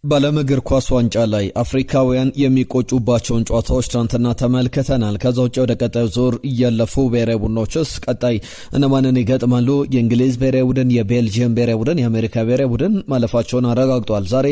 በዓለም እግር ኳስ ዋንጫ ላይ አፍሪካውያን የሚቆጩባቸውን ጨዋታዎች ትናንትና ተመልክተናል። ከዛ ውጭ ወደ ቀጣዩ ዙር እያለፉ ብሔራዊ ቡድኖችስ ቀጣይ እነማንን ይገጥማሉ? የእንግሊዝ ብሔራዊ ቡድን፣ የቤልጂየም ብሔራዊ ቡድን፣ የአሜሪካ ብሔራዊ ቡድን ማለፋቸውን አረጋግጧል። ዛሬ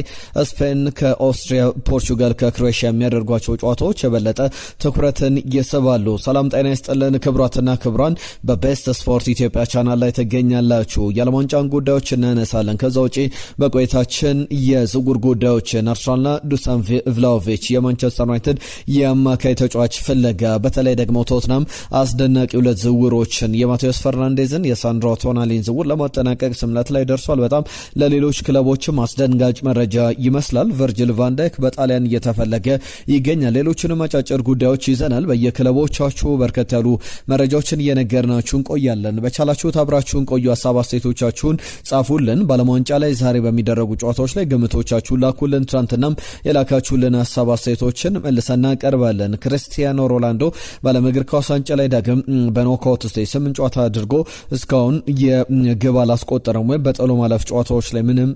ስፔን ከኦስትሪያ፣ ፖርቹጋል ከክሮኤሽያ የሚያደርጓቸው ጨዋታዎች የበለጠ ትኩረትን ይስባሉ። ሰላም ጤና ይስጥልን ክቡራትና ክቡራን፣ በቤስት ስፖርት ኢትዮጵያ ቻናል ላይ ትገኛላችሁ። የዓለም ዋንጫን ጉዳዮች እናነሳለን። ከዛ ውጭ በቆይታችን የዝውውር ጉዳዮችን አርሰናልና ዱሳን ቭላሆቪች የማንቸስተር ዩናይትድ የአማካይ ተጫዋች ፍለጋ፣ በተለይ ደግሞ ቶትናም አስደናቂ ሁለት ዝውውሮችን የማቴዎስ ፈርናንዴዝን የሳንድሮ ቶናሊን ዝውውር ለማጠናቀቅ ስምምነት ላይ ደርሷል። በጣም ለሌሎች ክለቦችም አስደንጋጭ መረጃ ይመስላል። ቨርጂል ቫን ዳይክ በጣሊያን እየተፈለገ ይገኛል። ሌሎችንም አጫጭር ጉዳዮች ይዘናል። በየክለቦቻችሁ በርከት ያሉ መረጃዎችን እየነገርናችሁ እንቆያለን። በቻላችሁት አብራችሁን ቆዩ። ሀሳብ አስተያየቶቻችሁን ጻፉልን። በዓለም ዋንጫ ላይ ዛሬ በሚደረጉ ጨዋታዎች ላይ ግምቶቻችሁን ላኩልን። ትናንትናም የላካችሁልን ሀሳብ አስተያየቶችን መልሰና ቀርባለን። ክርስቲያኖ ሮናልዶ በዓለም እግር ኳስ ዋንጫ ላይ ዳግም በኖካውት ስቴጅ 8 ጨዋታ አድርጎ እስካሁን የግብ አላስቆጠረም፣ ወይም በጥሎ ማለፍ ጨዋታዎች ላይ ምንም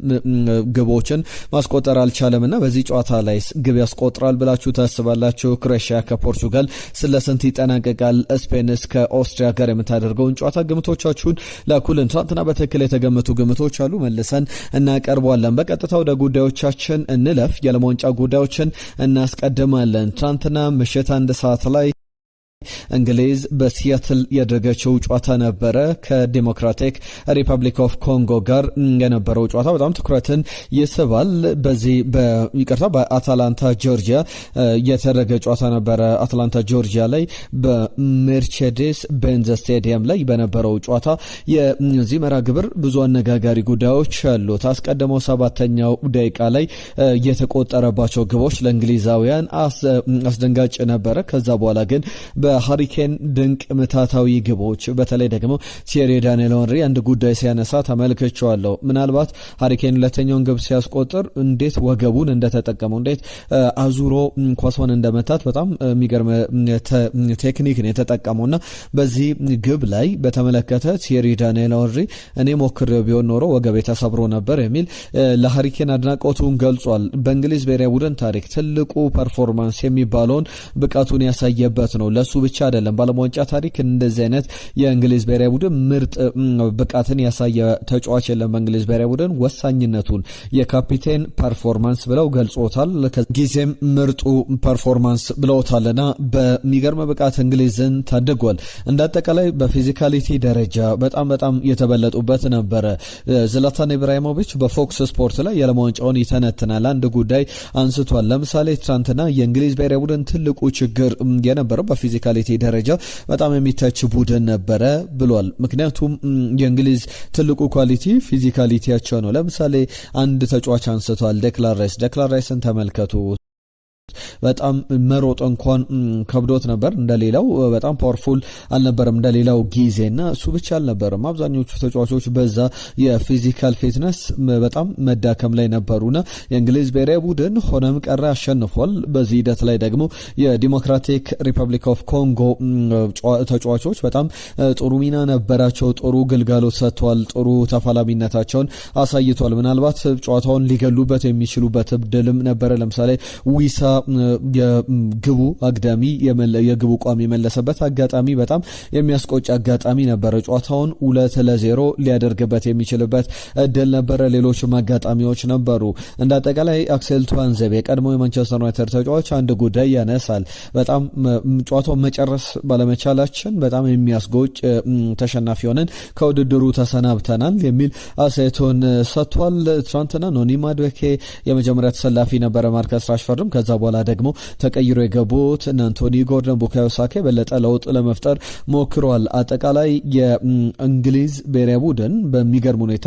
ግቦችን ማስቆጠር አልቻለምና በዚህ ጨዋታ ላይ ግብ ያስቆጥራል ብላችሁ ታስባላችሁ? ክሮኤሽያ ከፖርቹጋል ስለስንት ይጠናቀቃል? ስፔንስ ከኦስትሪያ ጋር የምታደርገውን ጨዋታ ግምቶቻችሁን ላኩልን። ትናንትና በትክክል የተገመቱ ግምቶች አሉ፣ መልሰን እናቀርባለን። በቀጥታ ወደ ጉዳዮቻችን እንለፍ። የዓለም ዋንጫ ጉዳዮችን እናስቀድማለን። ትናንትና ምሽት 1 ሰዓት ላይ እንግሊዝ በሲያትል ያደረገችው ጨዋታ ነበረ ከዲሞክራቲክ ሪፐብሊክ ኦፍ ኮንጎ ጋር የነበረው ጨዋታ በጣም ትኩረትን ይስባል። በዚህ በአታላንታ ጆርጂያ የተደረገ ጨዋታ ነበረ። አታላንታ ጆርጂያ ላይ በሜርሴዴስ ቤንዝ ስቴዲየም ላይ በነበረው ጨዋታ የዚህ መርሃ ግብር ብዙ አነጋጋሪ ጉዳዮች አሉት። አስቀድመው 7ኛው ደቂቃ ላይ የተቆጠረባቸው ግቦች ለእንግሊዛውያን አስደንጋጭ ነበረ። ከዛ በኋላ ግን በሃሪኬን ድንቅ ምታታዊ ግቦች፣ በተለይ ደግሞ ቲየሪ ዳንኤል ሄንሪ አንድ ጉዳይ ሲያነሳ ተመልክቼዋለሁ። ምናልባት ሃሪኬን ሁለተኛውን ግብ ሲያስቆጥር እንዴት ወገቡን እንደተጠቀመው፣ እንዴት አዙሮ ኳሷን እንደመታት በጣም የሚገርም ቴክኒክ ነው የተጠቀመውና በዚህ ግብ ላይ በተመለከተ ቲየሪ ዳንኤል ሄንሪ እኔ ሞክሬው ቢሆን ኖሮ ወገቤ ተሰብሮ ነበር የሚል ለሃሪኬን አድናቆቱን ገልጿል። በእንግሊዝ ብሔራዊ ቡድን ታሪክ ትልቁ ፐርፎርማንስ የሚባለውን ብቃቱን ያሳየበት ነው። ለሱ ብቻ አይደለም፣ በዓለም ዋንጫ ታሪክ እንደዚህ አይነት የእንግሊዝ ብሔራዊ ቡድን ምርጥ ብቃትን ያሳየ ተጫዋች የለም። በእንግሊዝ ብሔራዊ ቡድን ወሳኝነቱን የካፒቴን ፐርፎርማንስ ብለው ገልጾታል። ጊዜም ምርጡ ፐርፎርማንስ ብለውታልና በሚገርም ብቃት እንግሊዝን ታድጓል። እንዳጠቃላይ በፊዚካሊቲ ደረጃ በጣም የተበለጡበት ነበረ። ዝላታን ኢብራሂሞቪች በፎክስ ስፖርት ላይ የዓለም ዋንጫውን ይተነትናል። አንድ ጉዳይ አንስቷል። ለምሳሌ ትናንትና የእንግሊዝ ብሔራዊ ቡድን ትልቁ ችግር የነበረው በፊዚካሊቲ ደረጃ በጣም የሚተች ቡድን ነበረ ብሏል። ምክንያቱም የእንግሊዝ ትልቁ ኳሊቲ ፊዚካሊቲያቸው ነው። ለምሳሌ አንድ ተጫዋች አንስቷል፣ ዴክላን ራይስን ተመልከቱ። በጣም መሮጥ እንኳን ከብዶት ነበር። እንደሌላው በጣም ፓወርፉል አልነበረም እንደሌላው ጊዜና እሱ ብቻ አልነበረም። አብዛኞቹ ተጫዋቾች በዛ የፊዚካል ፊትነስ በጣም መዳከም ላይ ነበሩና የእንግሊዝ ብሔራዊ ቡድን ሆነም ቀረ አሸንፏል። በዚህ ሂደት ላይ ደግሞ የዲሞክራቲክ ሪፐብሊክ ኦፍ ኮንጎ ተጫዋቾች በጣም ጥሩ ሚና ነበራቸው። ጥሩ ግልጋሎት ሰጥተዋል። ጥሩ ተፋላሚነታቸውን አሳይቷል። ምናልባት ጨዋታውን ሊገሉበት የሚችሉበት እድልም ነበረ። ለምሳሌ ዊሳ የግቡ አግዳሚ የግቡ ቋሚ የመለሰበት አጋጣሚ በጣም የሚያስቆጭ አጋጣሚ ነበረ። ጨዋታውን 2-0 ሊያደርግበት የሚችልበት እድል ነበረ። ሌሎችም አጋጣሚዎች ነበሩ። እንዳጠቃላይ አክሴል ቱዋንዘቤ የቀድሞ የማንቸስተር ዩናይትድ ተጫዋች አንድ ጉዳይ ያነሳል። በጣም ጨዋታው መጨረስ ባለመቻላችን በጣም የሚያስቆጭ ተሸናፊ ሆነን ከውድድሩ ተሰናብተናል የሚል አስተያየቱን ሰጥቷል። ትናንትና ኖኒ ማዱዌኬ የመጀመሪያ ተሰላፊ ነበረ። ማርከስ ራሽፈርድም ከዛ በኋላ ደግሞ ተቀይሮ የገቡት አንቶኒ ጎርደን፣ ቡካዮ ሳካ በለጠ ለውጥ ለመፍጠር ሞክረዋል። አጠቃላይ የእንግሊዝ ብሔራዊ ቡድን በሚገርም ሁኔታ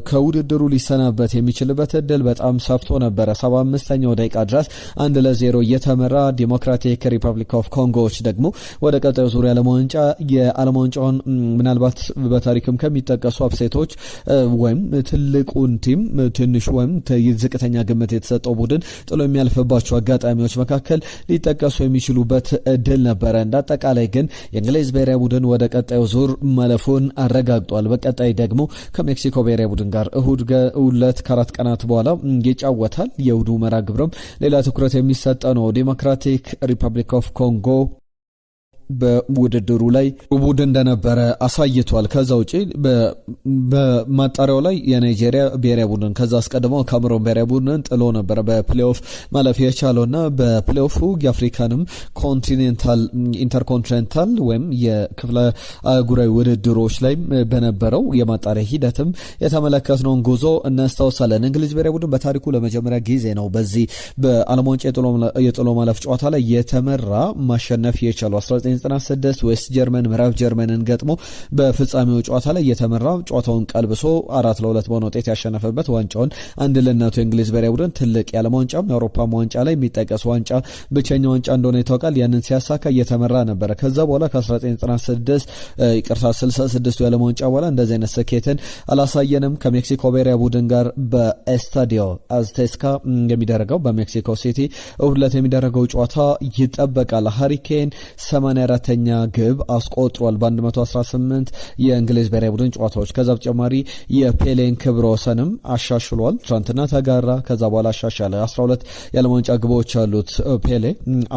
ከውድድሩ ሊሰናበት የሚችልበት እድል በጣም ሰፍቶ ነበረ። 75ኛው ደቂቃ ድረስ 1-0 እየተመራ ዲሞክራቲክ ሪፐብሊክ ኦፍ ኮንጎዎች ደግሞ ወደ ቀጣዩ ዙር የዓለም ዋንጫ የዓለም ዋንጫውን ምናልባት በታሪክም ከሚጠቀሱ አፕሴቶች ወይም ትልቁን ቲም ትንሹ ወይም ዝቅተኛ ግምት የተሰጠው ቡድን ጥሎ የሚያልፍባቸው ከነበሯቸው አጋጣሚዎች መካከል ሊጠቀሱ የሚችሉበት እድል ነበረ። እንዳጠቃላይ ግን የእንግሊዝ ብሔራዊ ቡድን ወደ ቀጣዩ ዙር ማለፉን አረጋግጧል። በቀጣይ ደግሞ ከሜክሲኮ ብሔራዊ ቡድን ጋር እሁድ ዕለት ከ4 ቀናት በኋላ ይጫወታል። የእሁዱ መርሃ ግብርም ሌላ ትኩረት የሚሰጠ ነው። ዲሞክራቲክ ሪፐብሊክ ኦፍ ኮንጎ በውድድሩ ላይ ቡድን እንደነበረ አሳይቷል። ከዛ ውጪ በማጣሪያው ላይ የናይጄሪያ ብሔራዊ ቡድን ከዛ አስቀድሞ ካሜሮን ብሔራዊ ቡድንን ጥሎ ነበረ በፕሌኦፍ ማለፍ የቻለውና በፕሌኦፉ የአፍሪካንም ኮንቲኔንታል ኢንተርኮንቲኔንታል ወይም የክፍለ አህጉራዊ ውድድሮች ላይ በነበረው የማጣሪያ ሂደትም የተመለከትነውን ጉዞ እናስታውሳለን። እንግሊዝ ብሔራዊ ቡድን በታሪኩ ለመጀመሪያ ጊዜ ነው በዚህ በዓለም ዋንጫ የጥሎ ማለፍ ጨዋታ ላይ የተመራ ማሸነፍ የቻለው 1996 ዌስት ጀርመን ምዕራብ ጀርመንን ገጥሞ በፍጻሜው ጨዋታ ላይ የተመራ ጨዋታውን ቀልብሶ 4-2 በሆነ ውጤት ያሸነፈበት ዋንጫውን አንድ ለእናቱ የእንግሊዝ ብሔራዊ ቡድን ትልቅ የዓለም ዋንጫም የአውሮፓ ዋንጫ ላይ የሚጠቀስ ዋንጫ ብቸኛ ዋንጫ እንደሆነ ይታወቃል። ያንን ሲያሳካ እየተመራ ነበረ። ከዛ በኋላ ከ1966 የዓለም ዋንጫ በኋላ እንደዚህ አይነት ስኬትን አላሳየንም። ከሜክሲኮ ብሔራዊ ቡድን ጋር በኤስታዲዮ አዝቴካ የሚደረገው በሜክሲኮ ሲቲ እሁድ ዕለት የሚደረገው ጨዋታ ይጠበቃል። ሃሪኬን 84ኛ ግብ አስቆጥሯል በ118 የእንግሊዝ ብሔራዊ ቡድን ጨዋታዎች። ከዛ በተጨማሪ የፔሌን ክብረ ወሰንም አሻሽሏል። ትናንትና ተጋራ፣ ከዛ በኋላ አሻሻለ። 12 የዓለም ዋንጫ ግቦች ያሉት ፔሌ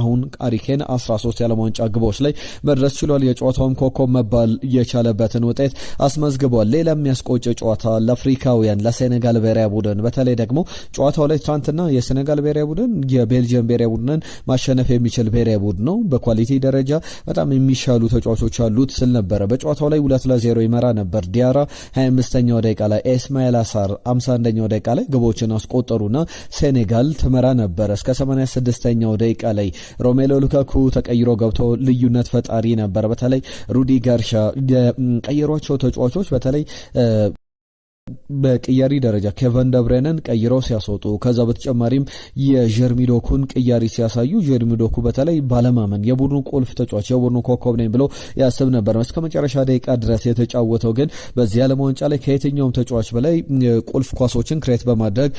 አሁን ሃሪኬን 13 የዓለም ዋንጫ ግቦች ላይ መድረስ ችሏል። የጨዋታውም ኮከብ መባል የቻለበትን ውጤት አስመዝግቧል። ሌላ የሚያስቆጭ ጨዋታ ለአፍሪካውያን ለሴኔጋል ብሔራዊ ቡድን በተለይ ደግሞ ጨዋታው ላይ ትናንትና የሴኔጋል ብሔራዊ ቡድን የቤልጅየም ብሔራዊ ቡድንን ማሸነፍ የሚችል ብሔራዊ ቡድን ነው። በኳሊቲ ደረጃ በጣም የሚሻሉ ተጫዋቾች አሉት ስል ነበረ። በጨዋታው ላይ 2-0 ይመራ ነበር። ዲያራ 25ኛው ደቂቃ ላይ፣ ኢስማኤል አሳር 51ኛው ደቂቃ ላይ ግቦችን አስቆጠሩና ሴኔጋል ትመራ ነበር። እስከ 86ኛው ደቂቃ ላይ ሮሜሎ ሉካኩ ተቀይሮ ገብቶ ልዩነት ፈጣሪ ነበር። በተለይ ሩዲ ጋርሻ የቀየሯቸው ተጫዋቾች በተለይ በቅያሪ ደረጃ ኬቨን ደብሬንን ቀይረው ሲያስወጡ ከዛ በተጨማሪም የጀርሚዶኩን ቅያሪ ሲያሳዩ ጀርሚዶኩ በተለይ ባለማመን የቡድኑ ቁልፍ ተጫዋች የቡድኑ ኮከብ ነኝ ብሎ ያስብ ነበር። እስከ መጨረሻ ደቂቃ ድረስ የተጫወተው ግን በዚህ ዓለም ዋንጫ ላይ ከየትኛውም ተጫዋች በላይ ቁልፍ ኳሶችን ክሬት በማድረግ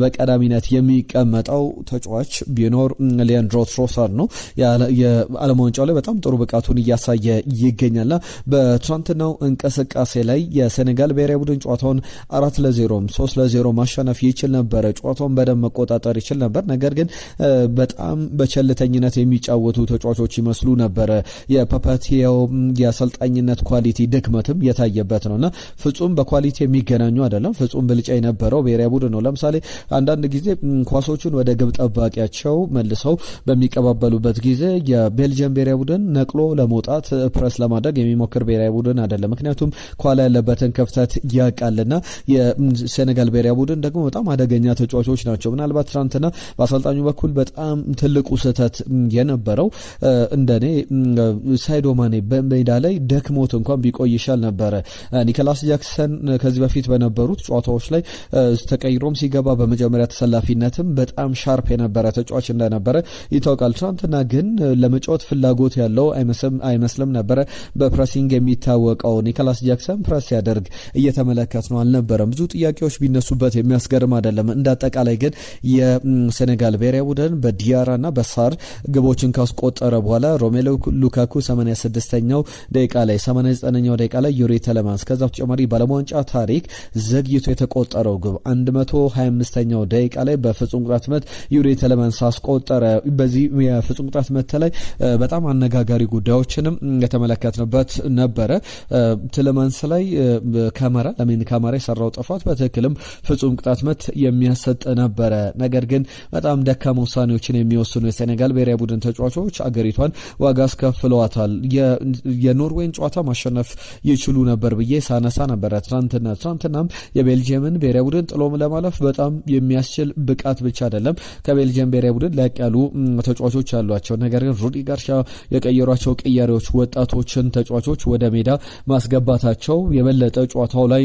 በቀዳሚነት የሚቀመጠው ተጫዋች ቢኖር ሊያንድሮ ትሮሳርድ ነው። የዓለም ዋንጫው ላይ በጣም ጥሩ ብቃቱን እያሳየ ይገኛልና በትናንትናው እንቅስቃሴ ላይ የሴኔጋል ብሔራዊ ቡድን ጨዋታውን 4-0 3-0 ማሸነፍ ይችል ነበር። ጨዋታውን በደንብ መቆጣጠር ይችል ነበር። ነገር ግን በጣም በቸልተኝነት የሚጫወቱ ተጫዋቾች ይመስሉ ነበር። የፓፓቲያው የአሰልጣኝነት ኳሊቲ ድክመትም የታየበት ነውና ፍጹም በኳሊቲ የሚገናኙ አይደለም። ፍጹም ብልጫ የነበረው ብሔራዊ ቡድን ነው። ለምሳሌ አንዳንድ ጊዜ ኳሶቹን ወደ ግብ ጠባቂያቸው መልሰው በሚቀባበሉበት ጊዜ የቤልጅየም ብሔራዊ ቡድን ነቅሎ ለመውጣት ፕረስ ለማድረግ የሚሞክር ብሔራዊ ቡድን አይደለም። ምክንያቱም ኳላ ያለበትን ክፍተት ያውቃልና የሴኔጋል ብሔራዊ ቡድን ደግሞ በጣም አደገኛ ተጫዋቾች ናቸው። ምናልባት ትናንትና በአሰልጣኙ በኩል በጣም ትልቁ ስህተት የነበረው እንደኔ ሳይዶ ማኔ በሜዳ ላይ ደክሞት እንኳን ቢቆይ ይሻል ነበረ። ኒኮላስ ጃክሰን ከዚህ በፊት በነበሩት ጨዋታዎች ላይ ተቀይሮም ሲገባ በመጀመሪያ ተሰላፊነትም በጣም ሻርፕ የነበረ ተጫዋች እንደነበረ ይታወቃል። ትናንትና ግን ለመጫወት ፍላጎት ያለው አይመስልም ነበረ። በፕሬሲንግ የሚታወቀው ኒኮላስ ጃክሰን ፕሬስ ሲያደርግ እየተመለከት ነው አልነበረም። ብዙ ጥያቄዎች ቢነሱበት የሚያስገርም አይደለም። እንዳጠቃላይ ግን የሴኔጋል ብሔራዊ ቡድን በዲያራና በሳር ግቦችን ካስቆጠረ በኋላ ሮሜሎ ሉካኩ 86ኛው ደቂቃ ላይ 89ኛው ደቂቃ ላይ ዩሪ ተለማንስ ከዛ በተጨማሪ ባለሙያ ዋንጫ ታሪክ ዘግይቶ የተቆጠረው ግብ 125ኛው ደቂቃ ላይ በፍጹም ቅጣት ምት ዩሪ ተለማንስ አስቆጠረ። በዚህ የፍጹም ቅጣት ምት ላይ በጣም አነጋጋሪ ጉዳዮችንም የተመለከትንበት ነበረ። ተለማንስ ላይ ለምን ካሜራ የሰራው ጥፋት በትክክልም ፍጹም ቅጣት ምት የሚያሰጥ ነበረ። ነገር ግን በጣም ደካማ ውሳኔዎችን የሚወስኑ የሴኔጋል ብሔራዊ ቡድን ተጫዋቾች አገሪቷን ዋጋ አስከፍለዋታል። የኖርዌይን ጨዋታ ማሸነፍ ይችሉ ነበር ብዬ ሳነሳ ነበረ። ትናንትናም የቤልጅየምን ብሔራዊ ቡድን ጥሎም ለማለፍ በጣም የሚያስችል ብቃት ብቻ አይደለም ከቤልጅየም ብሔራዊ ቡድን ላቅ ያሉ ተጫዋቾች አሏቸው። ነገር ግን ሩዲ ጋርሻ የቀየሯቸው ቅያሬዎች ወጣቶችን ተጫዋቾች ወደ ሜዳ ማስገባታቸው የበለጠ ጨዋታው ላይ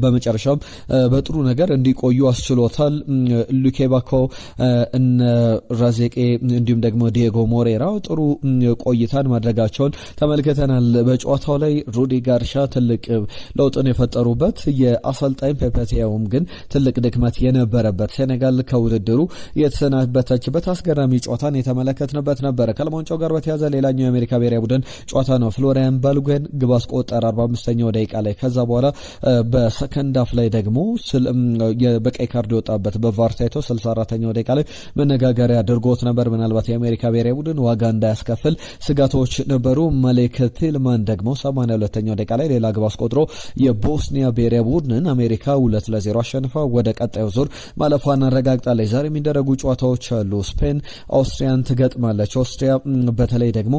በመጨረሻም በጥሩ ነገር እንዲቆዩ አስችሎታል። ሉኬባኮ እነ ራዜቄ እንዲሁም ደግሞ ዲየጎ ሞሬራ ጥሩ ቆይታን ማድረጋቸውን ተመልክተናል። በጨዋታው ላይ ሩዲ ጋርሻ ትልቅ ለውጥን የፈጠሩበት የአሰልጣኝ ፔፔቲያውም ግን ትልቅ ድክመት የነበረበት ሴኔጋል ከውድድሩ የተሰናበተችበት አስገራሚ ጨዋታን የተመለከትንበት ነበር። ከለማንጫው ጋር በተያያዘ ሌላኛው የአሜሪካ ብሔራዊ ቡድን ጨዋታ ነው። ፍሎሪያን ባልጉን ግብ አስቆጠረ 45ኛው ደቂቃ ላይ። ከዛ በኋላ በሰከንድ አፍ ላይ ደግሞ በቀይ ካርድ የወጣበት በቫር ታይቶ 64ኛው ደቂቃ ላይ መነጋገሪያ አድርጎት ነበር። ምናልባት የአሜሪካ ብሔራዊ ቡድን ዋጋ እንዳያስከፍል ስጋቶች ነበሩ። ማሌክ ቲልማን ደግሞ 82ኛው ደቂቃ ላይ ሌላ ግብ አስቆጥሮ የቦስኒያ ብሔራዊ ቡድንን አሜሪካ 2-0 አሸንፋ ወደ ቀጣዩ ዙር ማለፏን አረጋግጣለች። ዛሬ የሚደረጉ ጨዋታዎች አሉ። ስፔን ኦስትሪያን ትገጥማለች። ኦስትሪያ በተለይ ደግሞ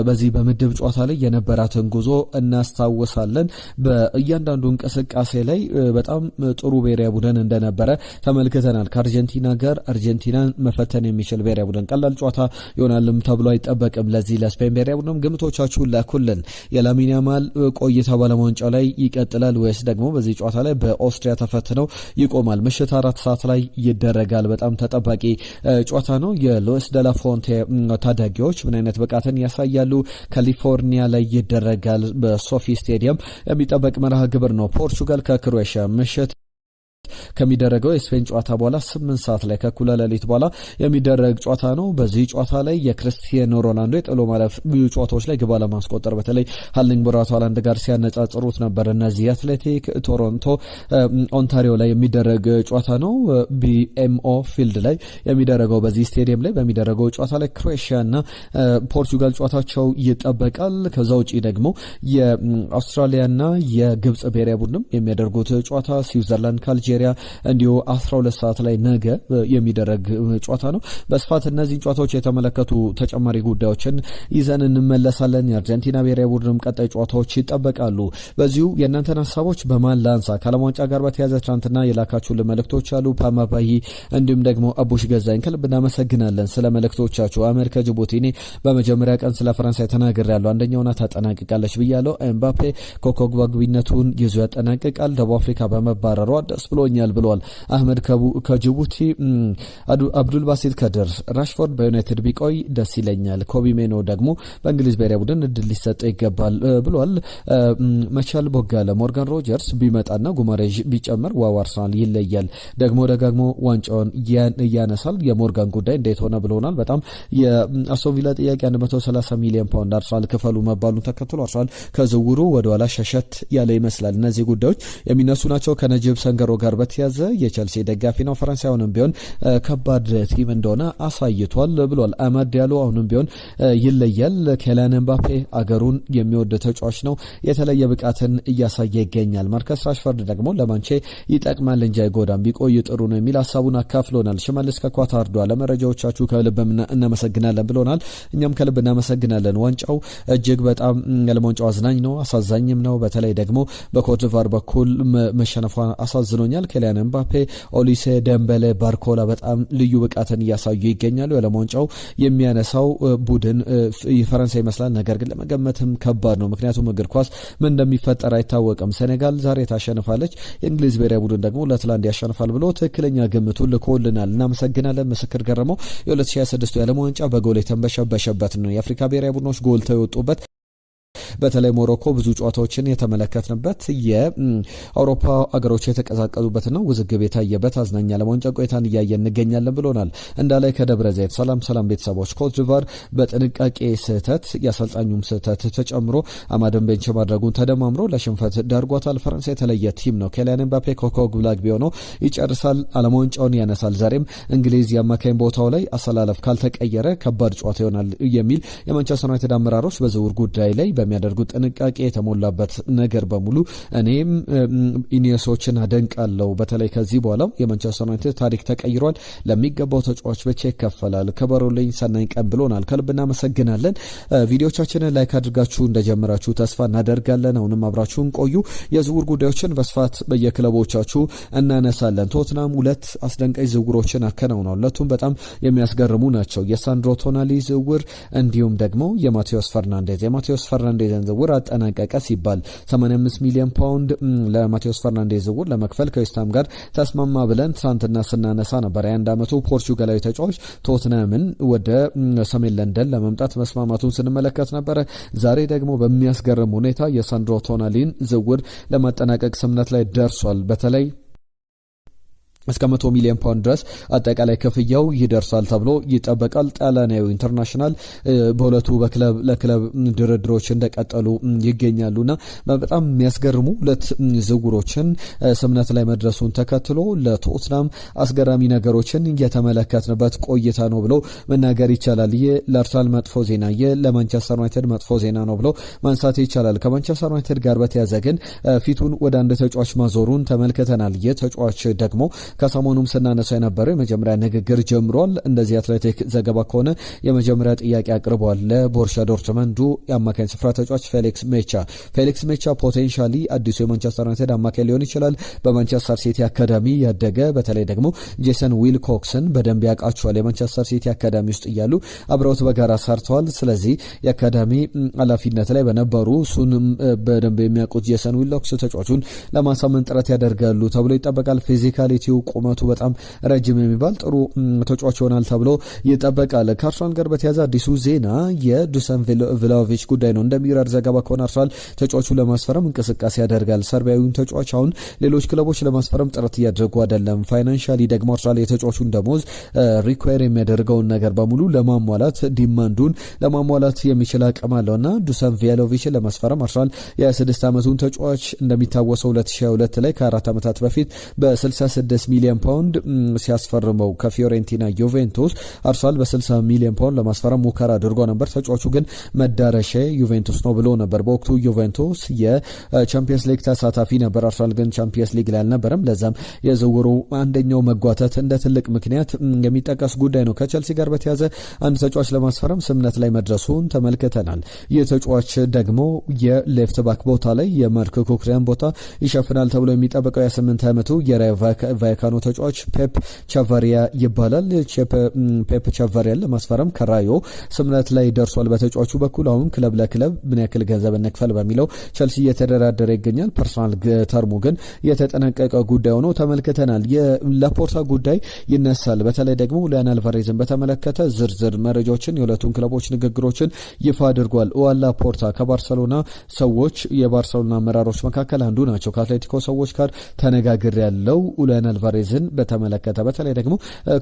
በዚህ በምድብ ጨዋታ ላይ የነበራትን ጉዞ እናስታውሳለን። በእያንዳንዱ እንቅስቃሴ ላይ በጣም ጥሩ ብሔራዊ ቡድን እንደነበረ ተመልክተናል። ከአርጀንቲና ጋር አርጀንቲናን መፈተን የሚችል ብሔራዊ ቡድን ቀላል ጨዋታ ይሆናልም ተብሎ አይጠበቅም። ለዚህ ለስፔን ብሔራዊ ቡድን ግምቶቻችሁን ላኩልን። የላሚን ያማል ቆይታ ባለማንጫው ላይ ይቀጥላል ወይስ ደግሞ በዚህ ጨዋታ ላይ በኦስትሪያ ተፈትነው ይቆማል? ምሽት 4 ሰዓት ላይ ይደረጋል። በጣም ተጠባቂ ጨዋታ ነው። የሉዊስ ደላ ፎንቴ ታዳጊዎች ምን አይነት ብቃትን ያሳያሉ? ካሊፎርኒያ ላይ ይደረጋል። በሶፊ ስቴዲየም የሚጠበቅ መርሃ ግብር ነው። ፖርቹጋል ከክሮኤሽያ ምሽት ከሚደረገው የስፔን ጨዋታ በኋላ 8 ሰዓት ላይ ከኩለ ሌሊት በኋላ የሚደረግ ጨዋታ ነው። በዚህ ጨዋታ ላይ የክርስቲያኖ ሮናልዶ የጥሎ ማለፍ ጨዋታዎች ላይ ግብ ለማስቆጠር በተለይ ሃርሊንግ ብራውት ሃላንድ ጋር ሲያነጻጽሩት ነበር። እነዚህ አትሌቲክ ቶሮንቶ ኦንታሪዮ ላይ የሚደረግ ጨዋታ ነው። ቢኤምኦ ፊልድ ላይ የሚደረገው በዚህ ስቴዲየም ላይ በሚደረገው ጨዋታ ላይ ክሮኤሽያና ፖርቹጋል ጨዋታቸው ይጠበቃል። ከዛ ውጪ ደግሞ የአውስትራሊያና የግብጽ ብሔራዊ ቡድንም የሚያደርጉት ጨዋታ ስዊዘርላንድ ካልጄሪያ እንዲሁ 12 ሰዓት ላይ ነገ የሚደረግ ጨዋታ ነው። በስፋት እነዚህን ጨዋታዎች የተመለከቱ ተጨማሪ ጉዳዮችን ይዘን እንመለሳለን። የአርጀንቲና ብሔራዊ ቡድንም ቀጣይ ጨዋታዎች ይጠበቃሉ። በዚሁ የእናንተን ሀሳቦች በማን ላንሳ? ከዓለም ዋንጫ ጋር በተያያዘ ትናንትና የላካችሁልን መልእክቶች አሉ። ፓማባይ እንዲሁም ደግሞ አቡሽ ገዛኝ ከልብ እናመሰግናለን ስለ መልእክቶቻችሁ። አሜር ከጅቡቲ እኔ በመጀመሪያ ቀን ስለ ፈረንሳይ ተናግሬያለሁ። አንደኛውና ታጠናቅቃለች ብያለሁ። ኤምባፔ ኮከብ ግቢነቱን ይዞ ያጠናቅቃል። ደቡብ አፍሪካ በመባረሯ ደስ ብሎኛል ብለዋል። አህመድ ከጅቡቲ። አብዱል ባሲት ከድር ራሽፎርድ በዩናይትድ ቢቆይ ደስ ይለኛል። ኮቢ ሜኖ ደግሞ በእንግሊዝ ብሔራዊ ቡድን እድል ሊሰጠው ይገባል ብለዋል። መቻል ቦጋለ ሞርጋን ሮጀርስ ቢመጣና ጉማሬዥ ቢጨምር ዋው አርሰናል ይለያል። ደግሞ ደጋግሞ ዋንጫውን ያነሳል። የሞርጋን ጉዳይ እንዴት ሆነ ብለውናል። በጣም የአስቶን ቪላ ጥያቄ 130 ሚሊዮን ፓውንድ አርሰናል ክፈሉ መባሉን ተከትሎ አርሰናል ከዝውውሩ ወደ ኋላ ሸሸት ያለ ይመስላል። እነዚህ ጉዳዮች የሚነሱ ናቸው። ከነጅብ ሰንገሮ ጋር በተያዘ የቸልሲ ደጋፊ ነው። ፈረንሳዩንም ቢሆን ከባድ ቲም እንደሆነ አሳይቷል ብሏል። አማድ ዲያሎ አሁንም ቢሆን ይለያል። ኬሊያን ኤምባፔ አገሩን የሚወድ ተጫዋች ነው። የተለየ ብቃትን እያሳየ ይገኛል። ማርከስ ራሽፎርድ ደግሞ ለማንቼ ይጠቅማል እንጂ አይጎዳም፣ ቢቆይ ጥሩ ነው የሚል ሀሳቡን አካፍሎናል። ሽመልስ ከኳታር ዷ ለመረጃዎቻችሁ ከልብ እናመሰግናለን ብሎናል። እኛም ከልብ እናመሰግናለን። ዋንጫው እጅግ በጣም ለዋንጫው አዝናኝ ነው፣ አሳዛኝም ነው። በተለይ ደግሞ በኮትዲቯር በኩል መሸነፏ አሳዝኖኛል። ኬሊያን ኤምባፔ፣ ኦሊሴ፣ ደምበሌ፣ ባርኮላ በጣም ልዩ ብቃትን እያሳዩ ይገኛሉ። የዓለም ዋንጫው የሚያነሳው ቡድን የፈረንሳይ ይመስላል። ነገር ግን ለመገመትም ከባድ ነው። ምክንያቱም እግር ኳስ ምን እንደሚፈጠር አይታወቅም። ሴኔጋል ዛሬ ታሸንፋለች፣ የእንግሊዝ ብሔራዊ ቡድን ደግሞ ለትላንድ ያሸንፋል ብሎ ትክክለኛ ግምቱን ልኮልናል። እናመሰግናለን። ምስክር ገረመው የ2026 የዓለም ዋንጫ በጎል የተንበሸበሸበት ነው። የአፍሪካ ብሔራዊ ቡድኖች ጎልተው የወጡበት በተለይ ሞሮኮ ብዙ ጨዋታዎችን የተመለከትንበት የአውሮፓ አገሮች የተቀዛቀዙበትና ውዝግብ የታየበት አዝናኝ ዓለም ዋንጫ ቆይታን እያየን እንገኛለን ብሎናል። እንዳላይ ከደብረ ዘይት ሰላም ቤተሰቦች። ኮትዲቯር በጥንቃቄ ስህተት የአሰልጣኙም ስህተት ተጨምሮ አማድን ቤንች ማድረጉን ተደማምሮ ለሽንፈት ዳርጓታል። ፈረንሳይ የተለየ ቲም ነው። ኬሊያን ኤምባፔ ኮከብ ግብ ሆኖ ይጨርሳል፣ ዓለም ዋንጫውን ያነሳል። ዛሬም እንግሊዝ የአማካኝ ቦታው ላይ አሰላለፍ ካልተቀየረ ከባድ ጨዋታ ይሆናል የሚል የማንቸስተር ዩናይትድ አመራሮች በዝውውር ጉዳይ ላይ የሚያደርጉት ጥንቃቄ የተሞላበት ነገር በሙሉ እኔም ኢኒየሶችን አደንቃለሁ። በተለይ ከዚህ በኋላ የማንቸስተር ዩናይትድ ታሪክ ተቀይሯል፣ ለሚገባው ተጫዋች ብቻ ይከፈላል። ከበሮልኝ ሰናኝ ቀን ብሎናል። ከልብ እናመሰግናለን። ቪዲዮቻችንን ላይክ አድርጋችሁ እንደጀመራችሁ ተስፋ እናደርጋለን። አሁንም አብራችሁን ቆዩ። የዝውውር ጉዳዮችን በስፋት በየክለቦቻችሁ እናነሳለን። ቶትናም 2 አስደንቃይ ዝውውሮችን አከናውኗል። ሁለቱም በጣም የሚያስገርሙ ናቸው። የሳንድሮ ቶናሊ ዝውውር እንዲሁም ደግሞ የማቴዎስ ፈርናንዴዝ ፈርናንዴዝን ዝውውር አጠናቀቀ ሲባል 85 ሚሊዮን ፓውንድ ለማቴዎስ ፈርናንዴዝ ዝውውር ለመክፈል ከዌስትሃም ጋር ተስማማ ብለን ትናንትና ስናነሳ ነበር። የ21 ዓመቱ ፖርቹጋላዊ ተጫዋች ቶትናምን ወደ ሰሜን ለንደን ለመምጣት መስማማቱን ስንመለከት ነበረ። ዛሬ ደግሞ በሚያስገርም ሁኔታ የሳንድሮ ቶናሊን ዝውውር ለማጠናቀቅ ስምነት ላይ ደርሷል። በተለይ እስከ 100 ሚሊዮን ፓውንድ ድረስ አጠቃላይ ክፍያው ይደርሳል ተብሎ ይጠበቃል። ጣሊያናዊ ኢንተርናሽናል በሁለቱ በክለብ ለክለብ ድርድሮች እንደቀጠሉ ይገኛሉና በጣም የሚያስገርሙ ሁለት ዝውውሮችን ስምነት ላይ መድረሱን ተከትሎ ለቶትናም አስገራሚ ነገሮችን እየተመለከትንበት ቆይታ ነው ብሎ መናገር ይቻላል። ይህ ለአርሰናል መጥፎ ዜና፣ ይህ ለማንቸስተር ዩናይትድ መጥፎ ዜና ነው ብሎ ማንሳት ይቻላል። ከማንቸስተር ዩናይትድ ጋር በተያያዘ ግን ፊቱን ወደ አንድ ተጫዋች ማዞሩን ተመልክተናል። ይህ ተጫዋች ደግሞ ከሰሞኑም ስናነሳ የነበረው የመጀመሪያ ንግግር ጀምሯል። እንደዚህ አትሌቲክ ዘገባ ከሆነ የመጀመሪያ ጥያቄ አቅርቧል ለቦሩሲያ ዶርትመንዱ የአማካኝ ስፍራ ተጫዋች ፌሊክስ ሜቻ ፖቴንሻሊ አዲሱ የማንቸስተር ዩናይትድ አማካኝ ሊሆን ይችላል። በማንቸስተር ሲቲ አካዳሚ ያደገ በተለይ ደግሞ ጄሰን ዊልኮክስን በደንብ ያውቃቸዋል። የማንቸስተር ሲቲ አካዳሚ ውስጥ እያሉ አብረውት በጋራ ሰርተዋል። ስለዚህ የአካዳሚ ኃላፊነት ላይ በነበሩ እሱንም በደንብ የሚያውቁት ጄሰን ዊልኮክስ ተጫዋቹን ለማሳመን ጥረት ያደርጋሉ ተብሎ ይጠበቃል። ፊዚካሊቲው ቁመቱ በጣም ረጅም የሚባል ጥሩ ተጫዋች ይሆናል ተብሎ ይጠበቃል። ከአርሰናል ጋር በተያያዘ አዲሱ ዜና የዱሳን ቭላሆቪች ጉዳይ ነው። እንደሚረድ ዘገባ ከሆነ አርሰናል ተጫዋቹ ለማስፈረም እንቅስቃሴ ያደርጋል። ሰርቢያዊውን ተጫዋች አሁን ሌሎች ክለቦች ለማስፈረም ጥረት እያደረጉ አይደለም። ፋይናንሻሊ ደግሞ አርሰናል የተጫዋቹን ደሞዝ ሪኳየር የሚያደርገውን ነገር በሙሉ ለማሟላት ዲማንዱን ለማሟላት የሚችል አቅም አለውና ዱሳን ቭላሆቪችን ለማስፈረም አርሰናል የ26 ዓመቱን ተጫዋች እንደሚታወሰው 2022 ላይ ከ4 ዓመታት በፊት በ66 ሚሊዮን ፓውንድ ሲያስፈርመው ከፊዮሬንቲና ዩቬንቱስ አርሰናል በ60 ሚሊዮን ፓውንድ ለማስፈረም ሙከራ አድርጎ ነበር። ተጫዋቹ ግን መዳረሻ ዩቬንቱስ ነው ብሎ ነበር። በወቅቱ ዩቬንቱስ የቻምፒየንስ ሊግ ተሳታፊ ነበር። አርሰናል ግን ቻምፒየንስ ሊግ ላይ አልነበረም። ለዛም የዝውውሩ አንደኛው መጓተት እንደ ትልቅ ምክንያት የሚጠቀስ ጉዳይ ነው። ከቸልሲ ጋር በተያያዘ አንድ ተጫዋች ለማስፈረም ስምነት ላይ መድረሱን ተመልክተናል። ይህ ተጫዋች ደግሞ የሌፍት ባክ ቦታ ላይ የማርክ ኩክሪያን ቦታ ይሸፍናል ተብሎ የሚጠበቀው የ8 ዓመቱ የራዮ ቫይካኖ ተጫዋች ፔፕ ቻቫሪያ ይባላል። ፔፕ ቻቫሪያን ለማስፈረም ከራዮ ስምነት ላይ ደርሷል። በተጫዋቹ በኩል አሁን ክለብ ለክለብ ምን ያክል ገንዘብ እንክፈል በሚለው ቸልሲ እየተደራደረ ይገኛል። ፐርሰናል ተርሙ ግን የተጠናቀቀ ጉዳይ ሆኖ ተመልክተናል። የላፖርታ ጉዳይ ይነሳል። በተለይ ደግሞ ሉዊያን አልቫሬዝን በተመለከተ ዝርዝር መረጃዎችን የሁለቱን ክለቦች ንግግሮችን ይፋ አድርጓል። ሉዊያን ላፖርታ ከባርሰሎና ሰዎች የባርሰሎና አመራሮች መካከል አንዱ ናቸው። ከአትሌቲኮ ሰዎች ጋር ተነጋግር ያለው ሉዊያን አልቫሬዝን በተመለከተ በተለይ ደግሞ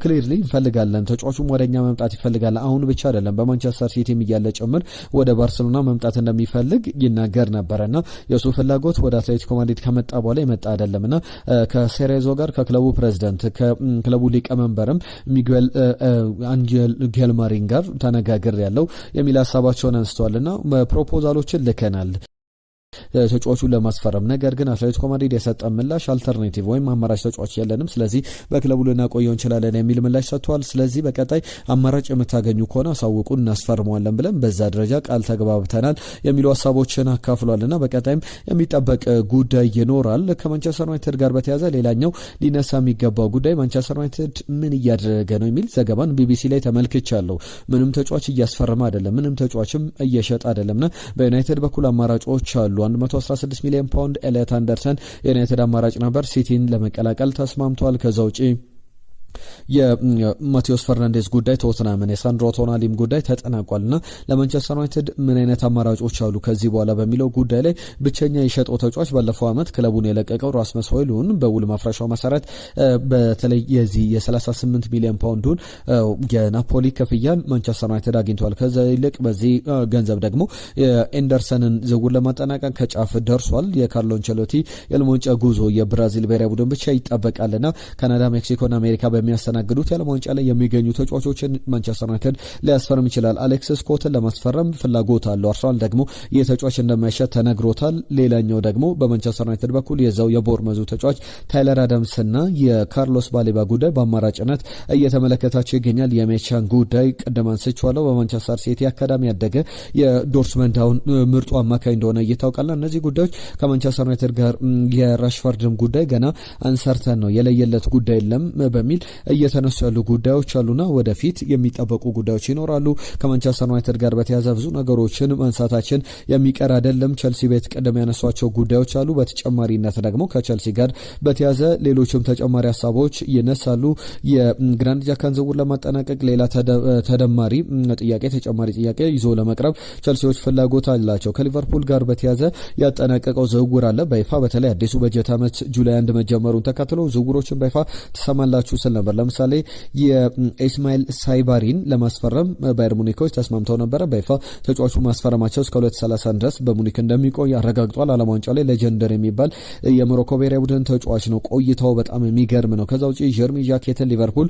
ክሊርሊ እንፈልጋለን፣ ተጫዋቹም ወደኛ መምጣት ይፈልጋል። አሁን ብቻ አይደለም በማንቸስተር ሲቲም እያለ ጭምር ወደ ባርሰሎና መምጣት እንደሚፈልግ ይናገር ነበርና የሱ ፍላጎት ወደ አትሌቲኮ ማድሪድ ከመጣ በኋላ የመጣ አይደለምና ከሴሬዞ ጋር ከክለቡ ፕሬዝዳንት ከክለቡ ሊቀመንበርም ሚጉኤል አንጀል ጌልማሪን ጋር ተነጋግር ያለው የሚል ሀሳባቸውን አንስተዋልና ፕሮፖዛሎችን ልከናል ተጫዋቹን ለማስፈረም። ነገር ግን አትሌቲኮ ማድሪድ የሰጠ ምላሽ አልተርኔቲቭ ወይም አማራጭ ተጫዋች የለንም፣ ስለዚህ በክለቡ ልናቆየው እንችላለን የሚል ምላሽ ሰጥቷል። ስለዚህ በቀጣይ አማራጭ የምታገኙ ከሆነ አሳውቁን እናስፈርመዋለን ብለን በዛ ደረጃ ቃል ተግባብተናል የሚሉ ሀሳቦችን አካፍሏልና በቀጣይም የሚጠበቅ ጉዳይ ይኖራል። ከማንቸስተር ዩናይትድ ጋር በተያያዘ ሌላኛው ሊነሳ የሚገባው ጉዳይ ማንቸስተር ዩናይትድ ምን እያደረገ ነው የሚል ዘገባን ቢቢሲ ላይ ተመልክቻለሁ። ምንም ተጫዋች እያስፈረመ አይደለም፣ ምንም ተጫዋችም እየሸጠ አይደለምና በዩናይትድ በኩል አማራጮች አሉ። 116 ሚሊዮን ፓውንድ ኤሊዮት አንደርሰን የዩናይትድ አማራጭ ነበር። ሲቲን ለመቀላቀል ተስማምቷል። ከዛ ውጪ የማቴዎስ ፈርናንዴዝ ጉዳይ ቶትናምን የሳንድሮ ቶናሊም ጉዳይ ተጠናቋልና ለማንቸስተር ዩናይትድ ምን አይነት አማራጮች አሉ ከዚህ በኋላ በሚለው ጉዳይ ላይ ብቸኛ የሸጠው ተጫዋች ባለፈው ዓመት ክለቡን የለቀቀው ራስመስ ሆይሉንድ በውል ማፍረሻው መሰረት በተለይ የዚህ የ38 ሚሊዮን ፓውንዱን የናፖሊ ክፍያን ማንቸስተር ዩናይትድ አግኝቷል። ከዛ ይልቅ በዚህ ገንዘብ ደግሞ ኤንደርሰንን ዝውውር ለማጠናቀቅ ከጫፍ ደርሷል። የካርሎ አንቸሎቲ የልሞንጫ ጉዞ የብራዚል ብሔራዊ ቡድን ብቻ ይጠበቃልና ካናዳ፣ ሜክሲኮና አሜሪካ በሚያስተናግዱት የዓለም ዋንጫ ላይ የሚገኙ ተጫዋቾችን ማንቸስተር ዩናይትድ ሊያስፈርም ይችላል። አሌክስ ስኮትን ለማስፈረም ፍላጎት አለው። አርሰናል ደግሞ የተጫዋች እንደማይሸጥ ተነግሮታል። ሌላኛው ደግሞ በማንቸስተር ዩናይትድ በኩል የዛው የቦርመዙ ተጫዋች ታይለር አዳምስና የካርሎስ ባሌባ ጉዳይ በአማራጭነት እየተመለከታቸው ይገኛል። የሜቻን ጉዳይ ቀደም አንስቼዋለሁ። በማንቸስተር ሲቲ አካዳሚ ያደገ የዶርትመንዳውን ምርጡ አማካይ እንደሆነ ይታወቃል። እነዚህ ጉዳዮች ከማንቸስተር ዩናይትድ ጋር የራሽፈርድም ጉዳይ ገና አንሰርተን ነው የለየለት ጉዳይ የለም በሚል እየተነሱ ያሉ ጉዳዮች አሉና ወደፊት የሚጠበቁ ጉዳዮች ይኖራሉ። ከማንቸስተር ዩናይትድ ጋር በተያያዘ ብዙ ነገሮችን ማንሳታችን የሚቀር አይደለም። ቸልሲ ቤት ቀደም ያነሷቸው ጉዳዮች አሉ። በተጨማሪነት ደግሞ ከቸልሲ ጋር በተያያዘ ሌሎችም ተጨማሪ ሀሳቦች ይነሳሉ። የግራንድ ጃካን ዝውውር ለማጠናቀቅ ሌላ ተጨማሪ ጥያቄ ይዞ ለመቅረብ ቸልሲዎች ፍላጎት አላቸው። ከሊቨርፑል ጋር በተያያዘ ያጠናቀቀው ዝውውር አለ በይፋ በተለይ አዲሱ በጀት ዓመት ጁላይ 1 መጀመሩን ተከትሎ ዝውውሮችን በይፋ ትሰማላችሁ ስል ነበር። ለምሳሌ የኢስማኤል ሳይባሪን ለማስፈረም ባየር ሙኒኮች ተስማምተው ነበረ። በይፋ ተጫዋቹ ማስፈረማቸው እስከ 2030 ድረስ በሙኒክ እንደሚቆይ አረጋግጧል። ዓለም ዋንጫው ላይ ሌጀንደር የሚባል የሞሮኮ ብሔራዊ ቡድን ተጫዋች ነው። ቆይታው በጣም የሚገርም ነው። ከዛ ውጪ ጀርሚ ጃኬትን ሊቨርፑል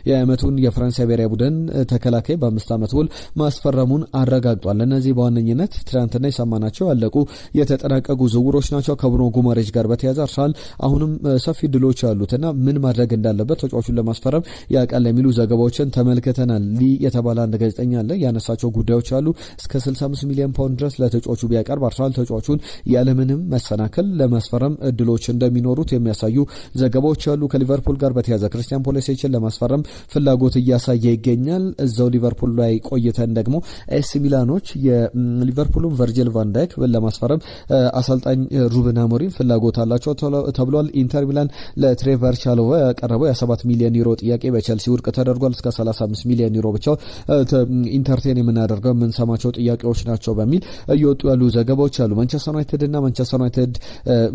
የዓመቱን የፈረንሳይ ብሔራዊ ቡድን ተከላካይ በ5 ዓመት ውል ማስፈረሙን አረጋግጧል። እነዚህ በዋነኝነት ትናንትና የሰማናቸው ያለቁ የተጠናቀቁ ዝውውሮች ናቸው። ከብሩኖ ጉማሬሽ ጋር በተያያዘ አርሰናል አሁንም ሰፊ ድሎች አሉትና ምን ማድረግ እንዳለበት ተጫዋቹን ለማስፈረም ያቃል የሚሉ ዘገባዎችን ተመልክተናል። የተባለ አንድ ጋዜጠኛ አለ ያነሳቸው ጉዳዮች አሉ። እስከ 65 ሚሊዮን ፓውንድ ድረስ ለተጫዋቹ ቢያቀርብ አርሰናል ተጫዋቹን ያለምንም መሰናከል ለማስፈረም እድሎች እንደሚኖሩት የሚያሳዩ ዘገባዎች አሉ። ከሊቨርፑል ጋር በተያያዘ ክሪስቲያን ፖሊሲችን ለማስፈረም ፍላጎት እያሳየ ይገኛል። እዛው ሊቨርፑል ላይ ቆይተን ደግሞ ኤሲ ሚላኖች የሊቨርፑልን ቨርጂል ቫን ዳይክ ለማስፈረም አሰልጣኝ ሩበን አሞሪም ፍላጎት አላቸው ተብሏል። ኢንተር ሚላን ለትሬቨር ቻሎቫ ያቀረበው የ7 ሚሊዮን ዩሮ ጥያቄ በቸልሲ ውድቅ ተደርጓል። እስከ 35 ሚሊዮን ዩሮ ብቻ ኢንተርቴን የምናደርገው የምንሰማቸው ጥያቄዎች ናቸው በሚል እየወጡ ያሉ ዘገባዎች አሉ። ማንቸስተር ዩናይትድ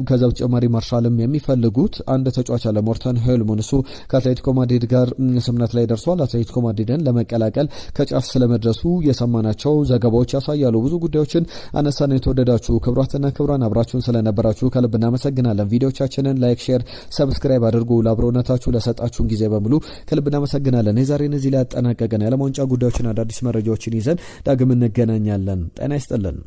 ከዛ በተጨማሪ ማርሻልም የሚፈልጉት አንድ ተጫዋች አለ ሞርተን ሄልሞን እሱ ከአትሌቲኮ ማድሪድ ጋር ስምነት ላይ ደርሷል። አትሌቲኮ ማድሪድን ለመቀላቀል ከጫፍ ስለመድረሱ የሰማናቸው ዘገባዎች ያሳያሉ። ብዙ ጉዳዮችን አነሳን። የተወደዳችሁ ክቡራትና ክቡራን አብራችሁን ስለነበራችሁ ከልብ እናመሰግናለን። ቪዲዮቻችንን ላይክ፣ ሼር፣ ሰብስክራይብ አድርጉ። ለአብሮነታችሁ ለሰጣችሁን ጊዜ በሙሉ ከልብ እናመሰግናለን። የዛሬን እዚህ ላይ ያጠናቀቀን የዓለም ዋንጫ ጉዳዮችን አዳዲስ መረጃዎችን ይዘን ዳግም እንገናኛለን። ጤና ይስጥልን።